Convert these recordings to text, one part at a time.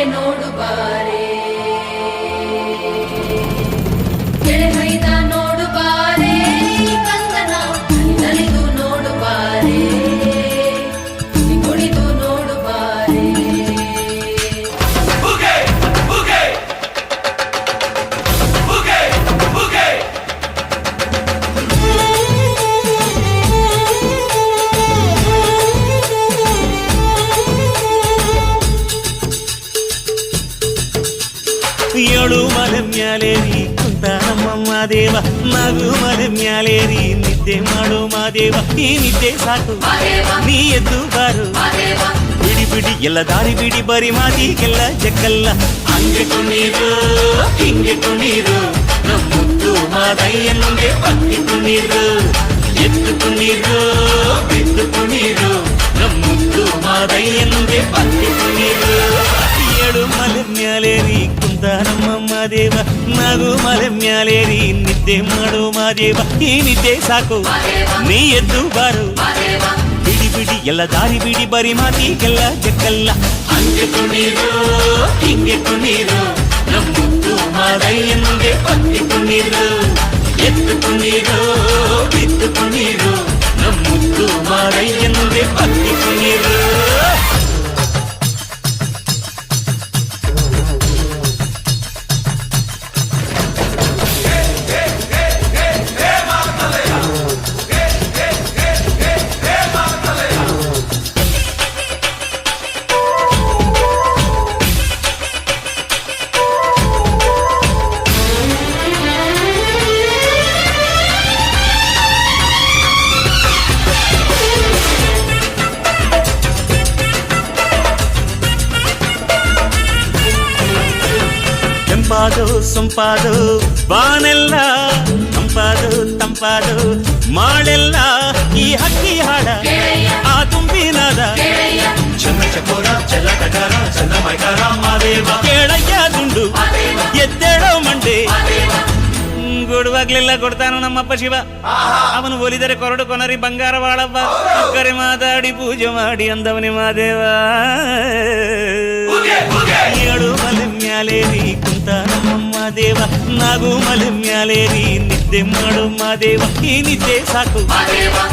ನೋಡು ಬಾರೆ ಎಳೆಮೈದ ನೋಡು ಬಾರೆ ಕಂದನ ನಲಿದು ನೋಡು ಬಾರೆ ಕುಣಿದು ನೋಡು ಬಾರೆ ಏಳು ಮಲೆ ಮ್ಯಾಲೇರಿ ಕುಂತ ನಮ್ಮಮ್ಮ ದೇವ ನಗು ಮಲೆ ಮ್ಯಾಲೇರಿ ನಿದ್ದೆ ಮಾಡು ಮಾದೇವ ಈ ನಿದ್ದೆ ಸಾಕು ನೀ ಎದ್ದು ಬಾರು ಬಿಡಿ ಬಿಡಿ ಎಲ್ಲ ದಾರಿ ಬಿಡಿ ಬರಿ ಮಾತಿಗೆಲ್ಲ ಜಕ್ಕಲ್ಲ ಹಂಗೆ ಕುಣೀರು ಹಿಂಗೆ ಕುಣೀರು ನಮ್ಮುದ್ದು ಮಾದಯ್ಯನಿಗೆ ಪಕ್ಕಿ ಕುಣೀರು ಎದ್ದು ಕುಣೀರು ಬಿದ್ದು ಕುಣೀರು ನಮ್ಮುದ್ದು ಮಾದಯ್ಯನಿಗೆ ಪಕ್ಕಿ ಕುಣೀರು ಏಳು ಮಲೆ ಮ್ಯಾಲೇರಿ ಕುಂತ ನಮ್ಮಮ್ಮ ದೇವ ನಗು ಮಲೆ ಮ್ಯಾಲೇರಿ ನಿದ್ದೆ ಮಾಡು ಮಾದೇವ ಈ ನಿದ್ದೆ ಸಾಕು ನೀ ಎದ್ದು ಬಾರು ಬಿಡಿ ಬಿಡಿ ಎಲ್ಲ ದಾರಿ ಬಿಡಿ ಬರಿ ಮಾತಿಗೆಲ್ಲ ಜಕ್ಕಲ್ಲ ಹಂಗೆ ಕುಣೀರು ಹಿಂಗೆ ಕುಣೀರು ನಮ್ಮುದ್ದು ಮಾದಯ್ಯನಿಗೆ ಪಕ್ಕಿ ಕುಣೀರು ಎದ್ದು ಕುಣೀರು ಬಿದ್ದು ಕುಣೀರು ನಮ್ಮುದ್ದು ಮಾದಯ್ಯನಿಗೆ ಪಕ್ಕಿ ಕುಣೀರು ತಂಪಾದು ಸೊಂಪಾದು ಬಾನೆಲ್ಲ ತಂಪಾದು ತಂಪಾದು ಮಾಳೆಲ್ಲ ಈ ಹಕ್ಕಿ ಹಾಡ ಆ ತುಂಬಿನಾದ ಚನ್ನ ಚಕೋರ ಚೆಲ್ಲಟಗಾರ ಚನ್ನ ಮೈಕಾರ ಮಾದೇವ ಕೇಳಯ್ಯ ದುಂಡು ಎದ್ದೇಳೋ ಮಂಡೆ ಕೊಡುವಾಗ್ಲೆಲ್ಲ ಕೊಡ್ತಾನು ನಮ್ಮಪ್ಪ ಶಿವ ಅವನು ಒಲಿದರೆ ಕೊರಡು ಕೊನರಿ ಬಂಗಾರ ಬಾಳವ್ವ ಕರೆ ಮಾತಾಡಿ ಪೂಜೆ ಮಾಡಿ ಅಂದವನಿ ಮಾದೇವ ಏಳು ಮಲೆ ಮ್ಯಾಲೇರಿ ಕುಂತ ನಮ್ಮಮ್ಮ ದೇವ ನಾಗು ಮಲೆ ಮ್ಯಾಲೇರಿ ನಿದ್ದೆ ಮಾಡು ಮಾದೇವ ಈ ನಿದ್ದೆ ಸಾಕು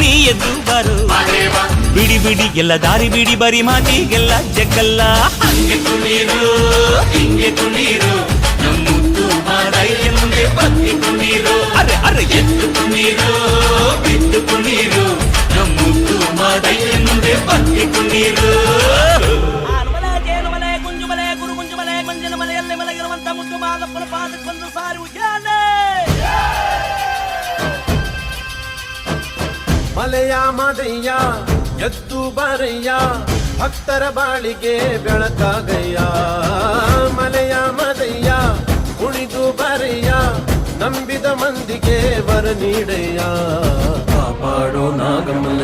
ನೀ ಎದ್ದು ಬಾರು ಬಿಡಿ ಬಿಡಿ ಎಲ್ಲ ದಾರಿ ಬಿಡಿ ಬರಿ ಮಾತಿಗೆಲ್ಲ ಜಗ್ಗಲ್ಲ ಹಂಗೆ ಕುಣೀರು ಹಿಂಗೆ ಕುಣೀರು ನಮ್ಮುದ್ದು ಮಾದಯ್ಯನಿಗೆ ಪಕ್ಕಿ ಕುಣೀರು ಅರೆ ಅರೆ ಎದ್ದು ಕುಣೀರು ಬಿದ್ದು ಕುಣೀರು ನಮ್ಮುದ್ದು ಮಾದಯ್ಯನಿಗೆ ಪಕ್ಕಿ ಕುಣೀರು ಮಲೆಯ ಮಾದಯ್ಯ ಎದ್ದು ಬಾರಯ್ಯ ಭಕ್ತರ ಬಾಳಿಗೆ ಬೆಳಕಾಗಯ್ಯ ಮಲೆಯ ಮಾದಯ್ಯ ಕುಣಿದು ಬಾರಯ್ಯ ನಂಬಿದ ಮಂದಿಗೆ ವರ ನೀಡಯ್ಯ ಕಾಪಾಡೋ ನಾಗಮ್ಮ